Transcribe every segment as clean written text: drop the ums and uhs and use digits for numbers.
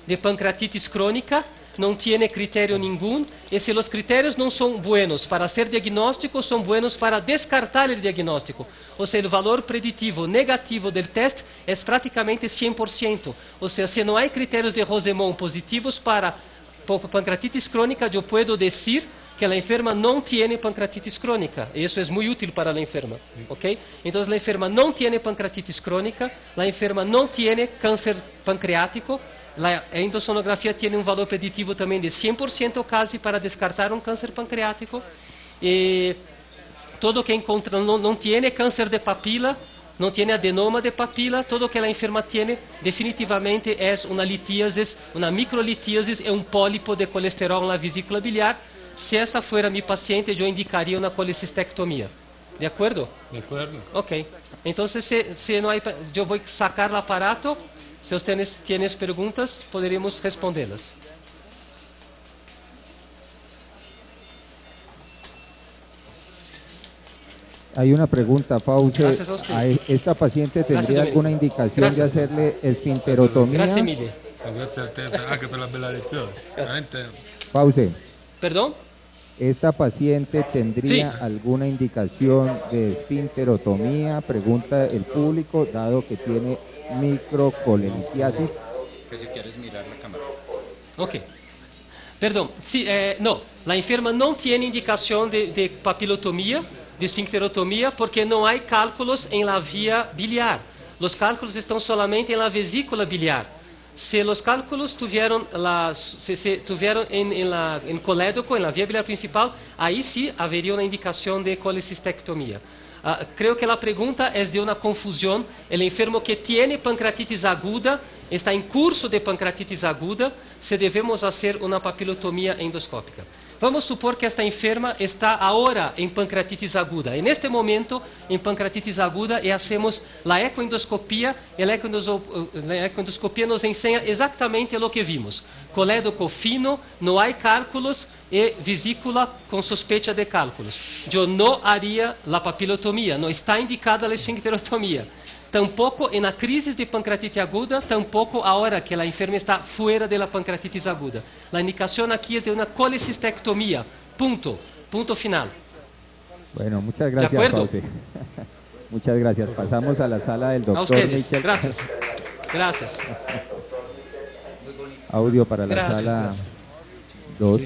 de pancreatitis crónica, no tiene criterio ningún, y si los criterios no son buenos para hacer diagnóstico, son buenos para descartar el diagnóstico. O sea, el valor predictivo negativo del test es prácticamente 100%. O sea, si no hay criterios de Rosemont positivos para pancreatitis crónica, yo puedo decir que la enferma no tiene pancreatitis crónica. Y eso es muy útil para la enferma. ¿Okay? Entonces, la enferma no tiene pancreatitis crónica, la enferma no tiene cáncer pancreático. La endosonografía tiene un valor predictivo también de 100% casi para descartar un cáncer pancreático. Todo que encontra no tiene cáncer de papila, no tiene adenoma de papila, todo que la enferma tiene definitivamente es una litíasis, una microlitíasis y un pólipo de colesterol en la vesícula biliar. Si esa fuera mi paciente, yo indicaría una colecistectomía. ¿De acuerdo? De acuerdo. Ok. Entonces, si no hay, yo voy a sacar el aparato. Si ustedes tienen preguntas, podremos responderlas. Hay una pregunta, Fauce. Gracias a usted. ¿Esta paciente tendría Gracias, alguna indicación de hacerle esfinterotomía? Grazie mille. Grazie a te anche per la bella lezione. Veramente. Fauce, ¿Perdón? ¿esta paciente tendría Sí. alguna indicación de esfinterotomía? Pregunta el público, dado que tiene microcolelitiasis. Que si quieres mirar la cámara. Ok. Perdón, sí, no, la enferma no tiene indicación de papilotomía, de esfincterotomía, porque no hay cálculos en la vía biliar. Los cálculos están solamente en la vesícula biliar. Si los cálculos tuvieron en colédoco, en la vía biliar principal, ahí sí habría una indicación de colecistectomía. Creo que la pregunta es de una confusión. El enfermo que tiene pancreatitis aguda, está en curso de pancreatitis aguda, si debemos hacer una papilotomía endoscópica. Vamos supor que esta enferma está ahora en pancreatitis aguda. En este momento, en pancreatitis aguda, y hacemos la ecoendoscopia. La ecoendoscopia nos enseña exactamente lo que vimos. Colédoco fino, no hay cálculos y vesícula con sospecha de cálculos. Yo no haría la papilotomía, no está indicada la esfincterotomía. Tampoco en la crisis de pancreatitis aguda, tampoco ahora que la enferma está fuera de la pancreatitis aguda. La indicación aquí es de una colecistectomía. Punto. Punto final. Bueno, muchas ¿De gracias, acuerdo? Fauce. Muchas gracias. Pasamos a la sala del A doctor ustedes. Michel. Gracias. Gracias. Audio para la Gracias, sala gracias. 2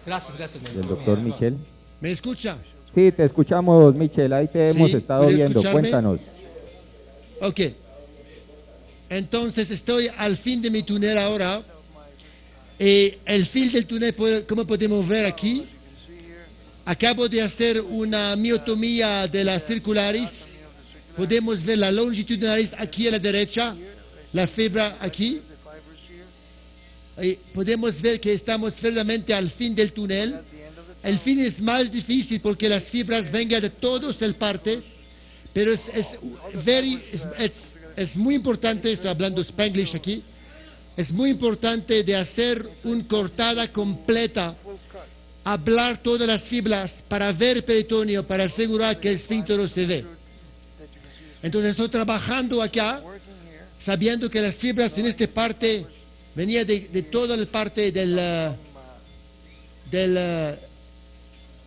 Gracias. del doctor Michel. ¿Me escucha? Sí, te escuchamos, Michel. Ahí te hemos Sí, estado ¿puede viendo. escucharme? Cuéntanos. Ok. Entonces estoy al fin de mi túnel ahora. El fin del túnel, como podemos ver aquí, acabo de hacer una miotomía de la circularis. Podemos ver la longitudinalis aquí a la derecha, la fibra aquí. Podemos ver que estamos verdaderamente al fin del túnel. El fin es más difícil porque las fibras vengan de todas las partes, pero es muy importante, estoy hablando Spanglish aquí, es muy importante de hacer una cortada completa, hablar todas las fibras para ver el peritoneo, para asegurar que el esfínter se ve. Entonces estoy trabajando acá, sabiendo que las fibras en esta parte venían de toda la parte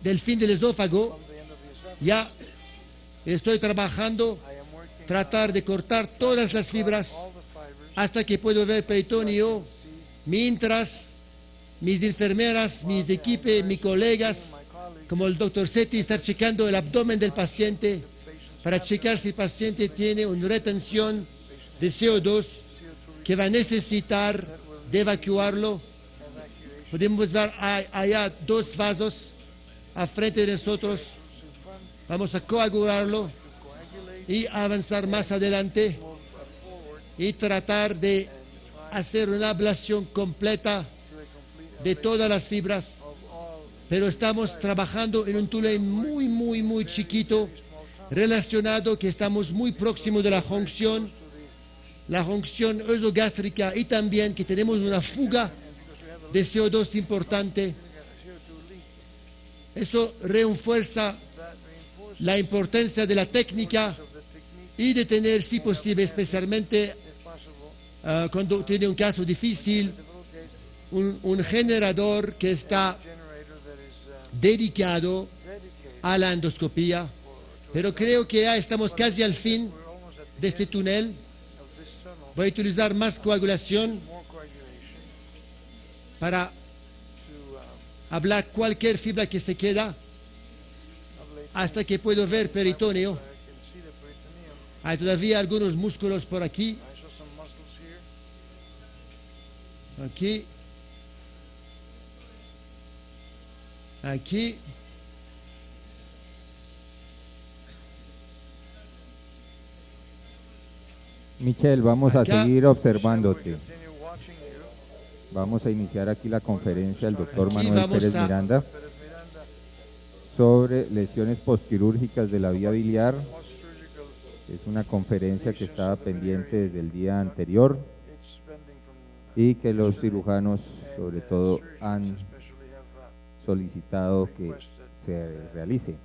del fin del esófago. Ya estoy trabajando, tratar de cortar todas las fibras hasta que puedo ver el peritoneo, mientras mis enfermeras, mis equipos, mis colegas, como el doctor Setti, están checando el abdomen del paciente para checar si el paciente tiene una retención de CO2 que va a necesitar de evacuarlo. Podemos ver allá dos vasos a frente de nosotros. Vamos a coagularlo y avanzar más adelante y tratar de hacer una ablación completa de todas las fibras. Pero estamos trabajando en un túnel muy chiquito, relacionado que estamos muy próximos de la junción esogástrica, y también que tenemos una fuga de CO2 importante. Eso refuerza la importancia de la técnica y de tener, si posible, especialmente cuando tiene un caso difícil, un generador que está dedicado a la endoscopía, pero creo que ya estamos casi al fin de este túnel. Voy a utilizar más coagulación para hablar cualquier fibra que se queda hasta que puedo ver peritoneo. Hay todavía algunos músculos por aquí. Aquí. Aquí. Michel, vamos a Acá. seguir observándote. Vamos a iniciar aquí la conferencia del doctor Aquí Manuel vamos Pérez a- Miranda sobre lesiones postquirúrgicas de la vía biliar. Es una conferencia que estaba pendiente desde el día anterior y que los cirujanos, sobre todo, han solicitado que se realice.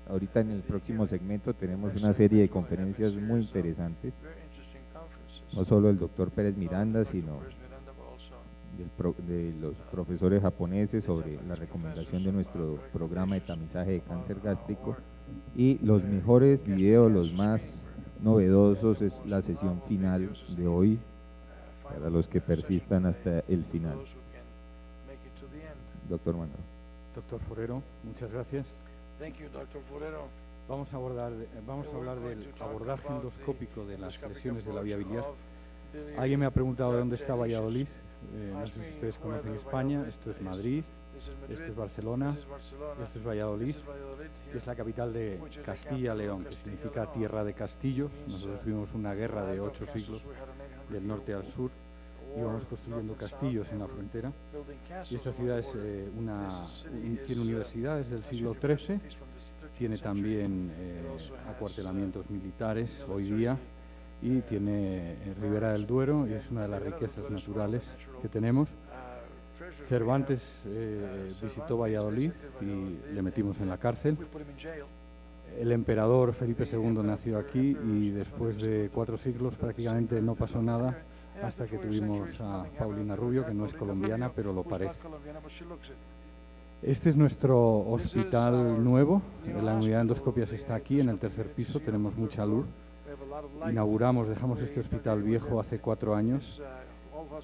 Ahorita en el próximo segmento tenemos una serie de conferencias muy interesantes, no solo del doctor Pérez Miranda, sino de los profesores japoneses sobre la recomendación de nuestro programa de tamizaje de cáncer gástrico, y los mejores videos, los más novedosos, es la sesión final de hoy, para los que persistan hasta el final. Doctor Manuel. Doctor Forero, muchas gracias. Vamos a hablar del abordaje endoscópico de las lesiones de la vía biliar. Alguien me ha preguntado dónde está Valladolid. No sé si ustedes conocen España. Esto es Madrid, esto es Barcelona, esto es Valladolid, que es la capital de Castilla-León, que significa tierra de castillos. Nosotros vivimos una guerra de 8 siglos del norte al sur. Íbamos construyendo castillos en la frontera, y esta ciudad es tiene universidades del siglo XIII, tiene también acuartelamientos militares hoy día, y tiene Ribera del Duero, y es una de las riquezas naturales que tenemos. Cervantes visitó Valladolid y le metimos en la cárcel. El emperador Felipe II nació aquí, y después de 4 siglos prácticamente no pasó nada, hasta que tuvimos a Paulina Rubio, que no es colombiana, pero lo parece. Este es nuestro hospital nuevo. La unidad de endoscopias está aquí, en el 3er piso, tenemos mucha luz. Dejamos este hospital viejo hace 4 años,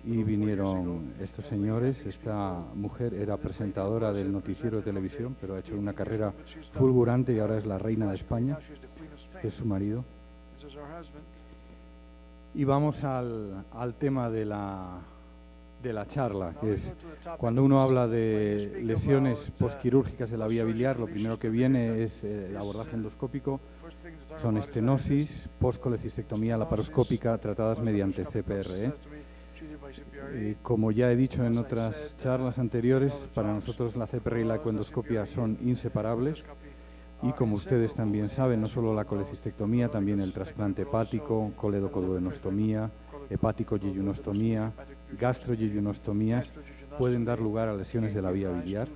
y vinieron estos señores. Esta mujer era presentadora del noticiero de televisión, pero ha hecho una carrera fulgurante y ahora es la reina de España. Este es su marido. Y vamos al tema de la charla, que es cuando uno habla de lesiones postquirúrgicas de la vía biliar, lo primero que viene es el abordaje endoscópico. Son estenosis, postcolecistectomía laparoscópica tratadas mediante CPRE. Como ya he dicho en otras charlas anteriores, para nosotros la CPRE y la ecoendoscopia son inseparables. Y como ustedes también saben, no solo la colecistectomía, también el trasplante hepático, coledocoduodenostomía, hepático-yeyunostomía, gastro-yeyunostomías pueden dar lugar a lesiones de la vía biliar.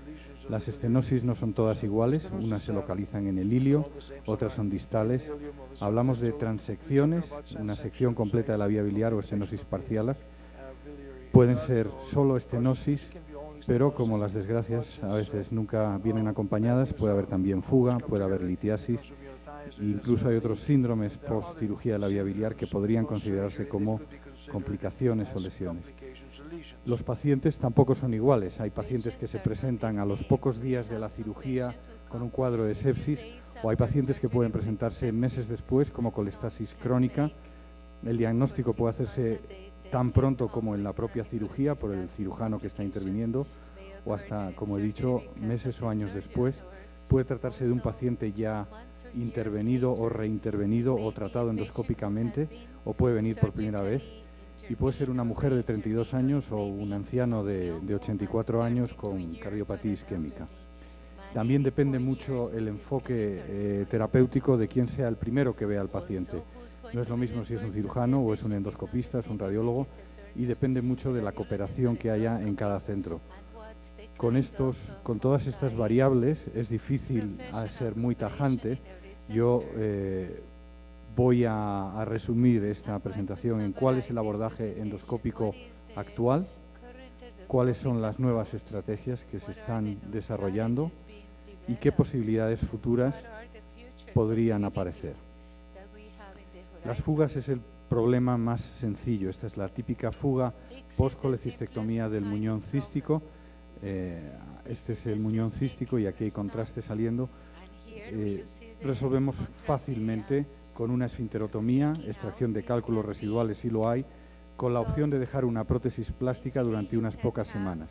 Las estenosis no son todas iguales, unas se localizan en el ilio, otras son distales. Hablamos de transecciones, una sección completa de la vía biliar o estenosis parciales. Pueden ser solo estenosis, pero como las desgracias a veces nunca vienen acompañadas, puede haber también fuga, puede haber litiasis, e incluso hay otros síndromes post cirugía de la vía biliar que podrían considerarse como complicaciones o lesiones. Los pacientes tampoco son iguales. Hay pacientes que se presentan a los pocos días de la cirugía con un cuadro de sepsis, o hay pacientes que pueden presentarse meses después como colestasis crónica. El diagnóstico puede hacerse tan pronto como en la propia cirugía por el cirujano que está interviniendo, o hasta, como he dicho, meses o años después. Puede tratarse de un paciente ya intervenido o reintervenido o tratado endoscópicamente, o puede venir por primera vez, y puede ser una mujer de 32 años o un anciano de 84 años con cardiopatía isquémica. También depende mucho el enfoque terapéutico de quién sea el primero que vea al paciente. No es lo mismo si es un cirujano o es un endoscopista, es un radiólogo, y depende mucho de la cooperación que haya en cada centro. Con todas estas variables es difícil ser muy tajante. Yo Voy a resumir esta presentación en cuál es el abordaje endoscópico actual, cuáles son las nuevas estrategias que se están desarrollando y qué posibilidades futuras podrían aparecer. Las fugas es el problema más sencillo. Esta es la típica fuga post-colecistectomía del muñón cístico. Este es el muñón cístico y aquí hay contraste saliendo. Resolvemos fácilmente con una esfinterotomía, extracción de cálculos residuales si lo hay, con la opción de dejar una prótesis plástica durante unas pocas semanas.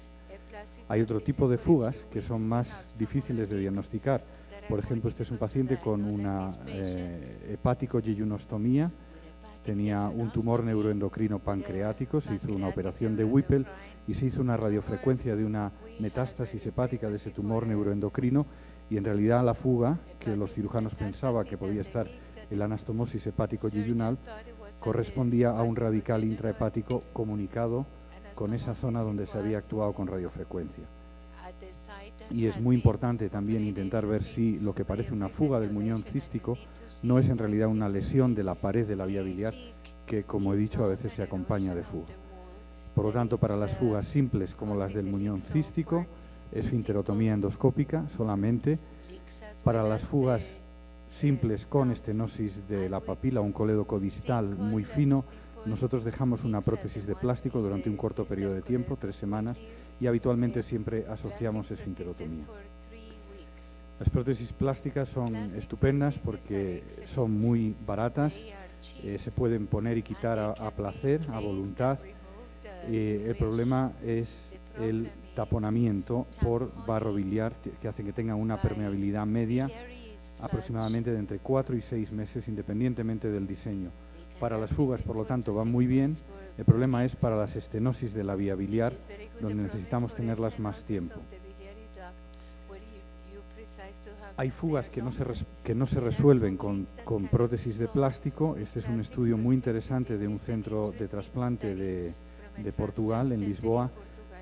Hay otro tipo de fugas que son más difíciles de diagnosticar. Por ejemplo, este es un paciente con una hepático-yeyunostomía, tenía un tumor neuroendocrino pancreático, se hizo una operación de Whipple y se hizo una radiofrecuencia de una metástasis hepática de ese tumor neuroendocrino, y en realidad la fuga, que los cirujanos pensaban que podía estar en la anastomosis hepático-yeyunal, correspondía a un radical intrahepático comunicado con esa zona donde se había actuado con radiofrecuencia. Y es muy importante también intentar ver si lo que parece una fuga del muñón cístico no es en realidad una lesión de la pared de la vía biliar, que, como he dicho, a veces se acompaña de fuga. Por lo tanto, para las fugas simples como las del muñón cístico, esfinterotomía endoscópica solamente. Para las fugas simples con estenosis de la papila, un colédoco distal muy fino, nosotros dejamos una prótesis de plástico durante un corto periodo de tiempo, 3 semanas, y habitualmente siempre asociamos esfinterotomía. Las prótesis plásticas son estupendas porque son muy baratas, se pueden poner y quitar a placer, a voluntad. El problema es el taponamiento por barro biliar, que hace que tenga una permeabilidad media aproximadamente de entre 4 y 6 meses, independientemente del diseño. Para las fugas, por lo tanto, van muy bien. El problema es para las estenosis de la vía biliar, donde necesitamos tenerlas más tiempo. Hay fugas que no se resuelven con prótesis de plástico. Este es un estudio muy interesante de un centro de trasplante de Portugal, en Lisboa,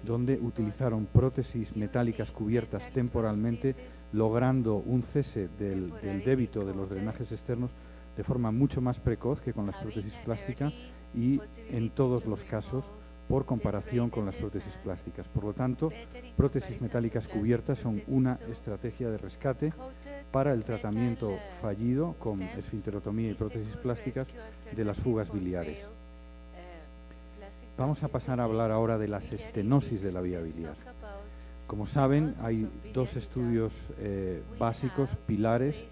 donde utilizaron prótesis metálicas cubiertas temporalmente, logrando un cese del débito de los drenajes externos de forma mucho más precoz que con las prótesis plásticas y en todos los casos por comparación con las prótesis plásticas. Por lo tanto, prótesis metálicas cubiertas son una estrategia de rescate para el tratamiento fallido con esfinterotomía y prótesis plásticas de las fugas biliares. Vamos a pasar a hablar ahora de las estenosis de la vía biliar. Como saben, hay 2 estudios básicos, pilares,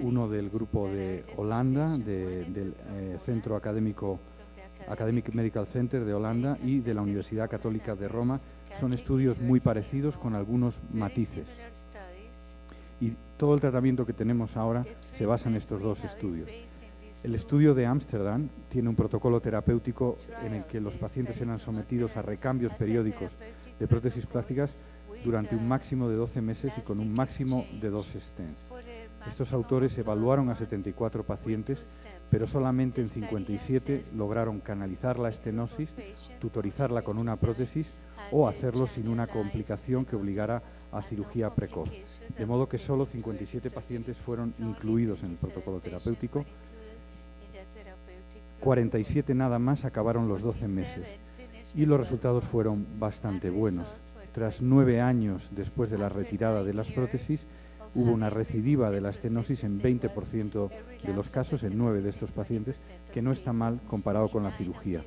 uno del grupo de Holanda, del Centro Academic Medical Center de Holanda, y de la Universidad Católica de Roma. Son estudios muy parecidos con algunos matices. Y todo el tratamiento que tenemos ahora se basa en estos 2 estudios. El estudio de Ámsterdam tiene un protocolo terapéutico en el que los pacientes eran sometidos a recambios periódicos de prótesis plásticas durante un máximo de 12 meses y con un máximo de 2 stents. Estos autores evaluaron a 74 pacientes, pero solamente en 57 lograron canalizar la estenosis, tutorizarla con una prótesis o hacerlo sin una complicación que obligara a cirugía precoz. De modo que solo 57 pacientes fueron incluidos en el protocolo terapéutico. 47 nada más acabaron los 12 meses y los resultados fueron bastante buenos. Tras 9 años después de la retirada de las prótesis, hubo una recidiva de la estenosis en 20% de los casos, en 9 de estos pacientes, que no está mal comparado con la cirugía.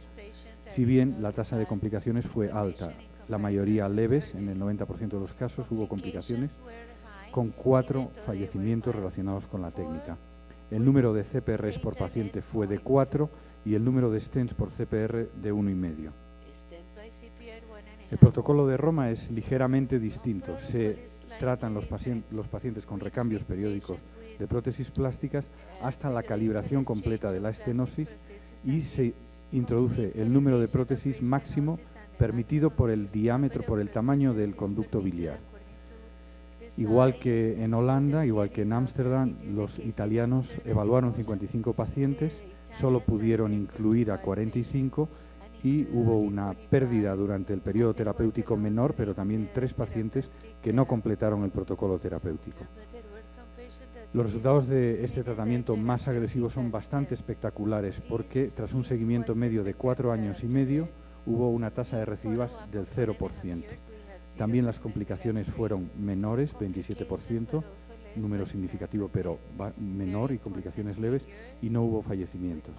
Si bien la tasa de complicaciones fue alta, la mayoría leves, en el 90% de los casos hubo complicaciones, con 4 fallecimientos relacionados con la técnica. El número de CPRs por paciente fue de 4 y el número de stents por CPR de 1,5. El protocolo de Roma es ligeramente distinto. Se tratan los pacientes con recambios periódicos de prótesis plásticas hasta la calibración completa de la estenosis y se introduce el número de prótesis máximo permitido por el diámetro, por el tamaño del conducto biliar. Igual que en Holanda, igual que en Ámsterdam, los italianos evaluaron 55 pacientes, solo pudieron incluir a 45 y hubo una pérdida durante el periodo terapéutico menor, pero también 3 pacientes que no completaron el protocolo terapéutico. Los resultados de este tratamiento más agresivo son bastante espectaculares porque tras un seguimiento medio de 4 años y medio hubo una tasa de recidivas del 0%. También las complicaciones fueron menores, 27%, número significativo pero menor y complicaciones leves, y no hubo fallecimientos.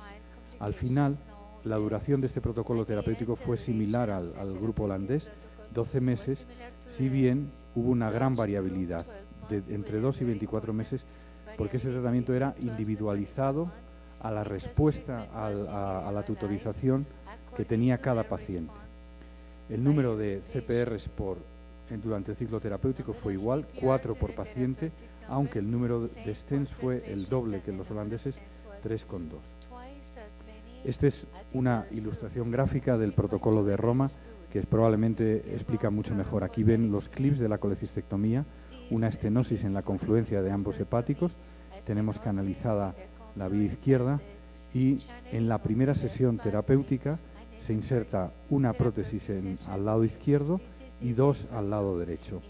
Al final, la duración de este protocolo terapéutico fue similar al grupo holandés, 12 meses, si bien hubo una gran variabilidad, de entre 2 y 24 meses, porque ese tratamiento era individualizado a la respuesta a la tutorización que tenía cada paciente. El número de CPRs durante el ciclo terapéutico fue igual, 4 por paciente, aunque el número de stents fue el doble que en los holandeses, 3,2. Esta es una ilustración gráfica del protocolo de Roma que probablemente explica mucho mejor. Aquí ven los clips de la colecistectomía, una estenosis en la confluencia de ambos hepáticos. Tenemos canalizada la vía izquierda y en la primera sesión terapéutica se inserta una prótesis al lado izquierdo y 2 al lado derecho.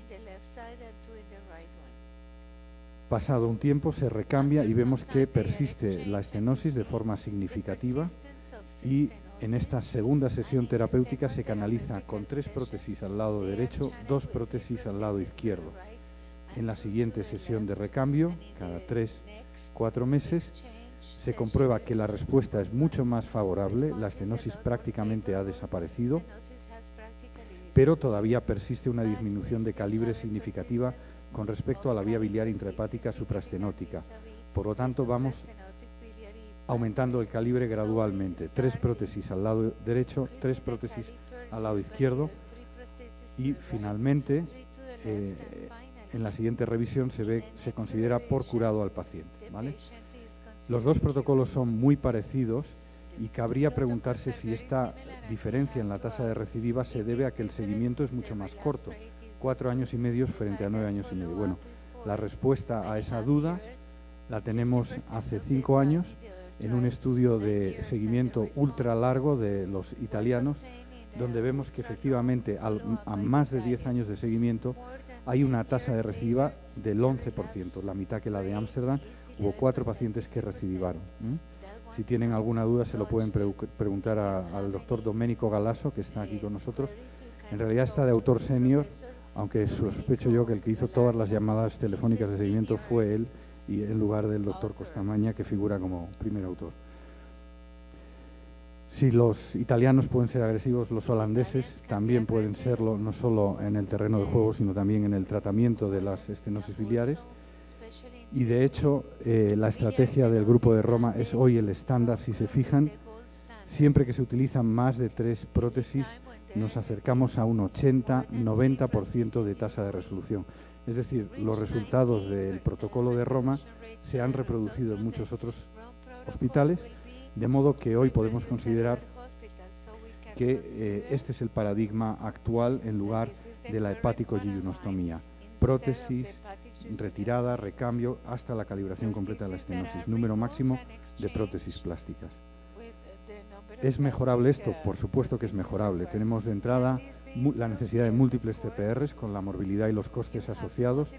Pasado un tiempo se recambia y vemos que persiste la estenosis de forma significativa, y en esta segunda sesión terapéutica se canaliza con 3 prótesis al lado derecho, 2 prótesis al lado izquierdo. En la siguiente sesión de recambio, cada 3-4 meses, se comprueba que la respuesta es mucho más favorable, la estenosis prácticamente ha desaparecido, pero todavía persiste una disminución de calibre significativa con respecto a la vía biliar intrahepática supraestenótica. Por lo tanto, vamos aumentando el calibre gradualmente. 3 prótesis al lado derecho, 3 prótesis al lado izquierdo, y finalmente, en la siguiente revisión se considera por curado al paciente, ¿vale? Los dos protocolos son muy parecidos y cabría preguntarse si esta diferencia en la tasa de recidiva se debe a que el seguimiento es mucho más corto, 4 años y medio frente a 9 años y medio. Bueno, la respuesta a esa duda la tenemos hace 5 años en un estudio de seguimiento ultra largo de los italianos, donde vemos que efectivamente a más de 10 años de seguimiento hay una tasa de recidiva del 11%, la mitad que la de Ámsterdam. Hubo 4 pacientes que recidivaron. Si tienen alguna duda se lo pueden preguntar al doctor Domenico Galasso, que está aquí con nosotros. En realidad está de autor senior, aunque sospecho yo que el que hizo todas las llamadas telefónicas de seguimiento fue él, y en lugar del doctor Costamaña, que figura como primer autor. Si los italianos pueden ser agresivos, los holandeses también pueden serlo, no solo en el terreno de juego, sino también en el tratamiento de las estenosis biliares. Y de hecho, la estrategia del Grupo de Roma es hoy el estándar. Si se fijan, siempre que se utilizan más de 3 prótesis, nos acercamos a un 80-90% de tasa de resolución. Es decir, los resultados del protocolo de Roma se han reproducido en muchos otros hospitales, de modo que hoy podemos considerar que este es el paradigma actual en lugar de la hepático-yeyunostomía. Prótesis, retirada, recambio, hasta la calibración completa de la estenosis. Número máximo de prótesis plásticas. ¿Es mejorable esto? Por supuesto que es mejorable. Tenemos de entrada la necesidad de múltiples CPRs con la morbilidad y los costes asociados.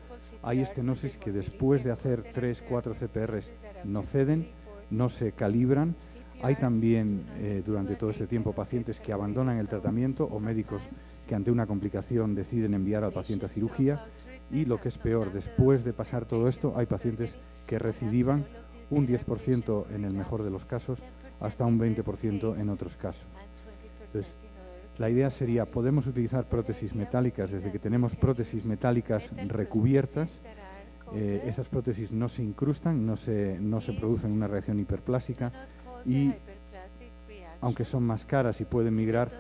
Hay estenosis que después de hacer 3-4 CPRs no ceden, no se calibran. Hay también durante todo este tiempo pacientes que abandonan el tratamiento o médicos que ante una complicación deciden enviar al paciente a cirugía. Y lo que es peor, después de pasar todo esto, hay pacientes que recidivan, un 10% en el mejor de los casos, hasta un 20% en otros casos. Entonces, la idea sería, podemos utilizar prótesis metálicas desde que tenemos prótesis metálicas recubiertas. Estas prótesis no se incrustan, no se producen una reacción hiperplásica y, aunque son más caras y pueden migrar,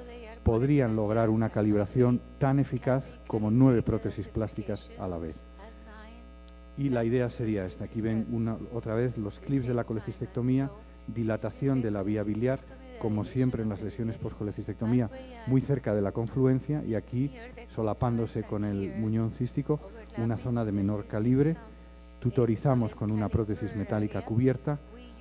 podrían lograr una calibración tan eficaz como 9 prótesis plásticas a la vez. Y la idea sería esta. Aquí ven otra vez los clips de la colecistectomía, dilatación de la vía biliar, como siempre en las lesiones post-colecistectomía, muy cerca de la confluencia, y aquí, solapándose con el muñón cístico, una zona de menor calibre. Tutorizamos con una prótesis metálica cubierta.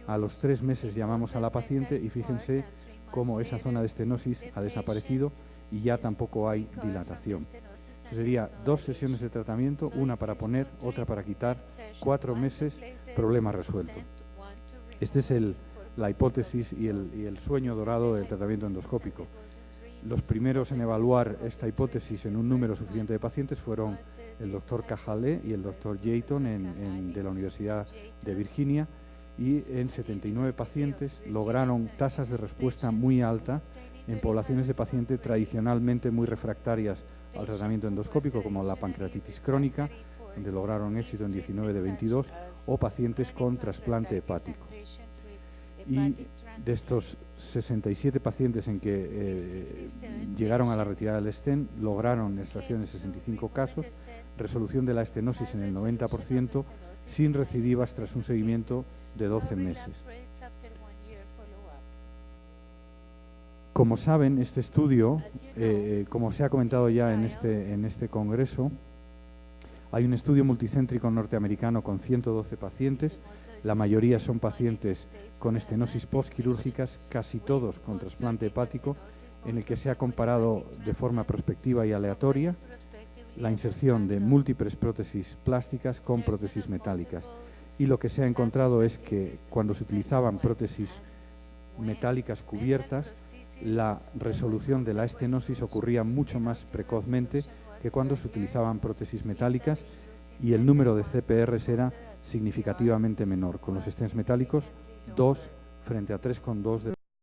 A los 3 meses llamamos a la paciente y fíjense cómo esa zona de estenosis ha desaparecido y ya tampoco hay dilatación. Eso sería 2 sesiones de tratamiento, una para poner, otra para quitar, 4 meses, problema resuelto. Esta es la hipótesis y el sueño dorado del tratamiento endoscópico. Los primeros en evaluar esta hipótesis en un número suficiente de pacientes fueron el doctor Cajalé y el doctor Jayton de la Universidad de Virginia, y en 79 pacientes lograron tasas de respuesta muy alta en poblaciones de pacientes tradicionalmente muy refractarias al tratamiento endoscópico, como la pancreatitis crónica, donde lograron éxito en 19 de 22, o pacientes con trasplante hepático. Y de estos 67 pacientes en que llegaron a la retirada del stent, lograron extracción en 65 casos, resolución de la estenosis en el 90%, sin recidivas tras un seguimiento de 12 meses. Como saben, este estudio, como se ha comentado ya en este congreso, hay un estudio multicéntrico norteamericano con 112 pacientes. La mayoría son pacientes con estenosis postquirúrgicas, casi todos con trasplante hepático, en el que se ha comparado de forma prospectiva y aleatoria la inserción de múltiples prótesis plásticas con prótesis metálicas. Y lo que se ha encontrado es que cuando se utilizaban prótesis metálicas cubiertas, la resolución de la estenosis ocurría mucho más precozmente que cuando se utilizaban prótesis metálicas, y el número de CPRs era significativamente menor. Con los stents metálicos, 2 frente a 3,2 de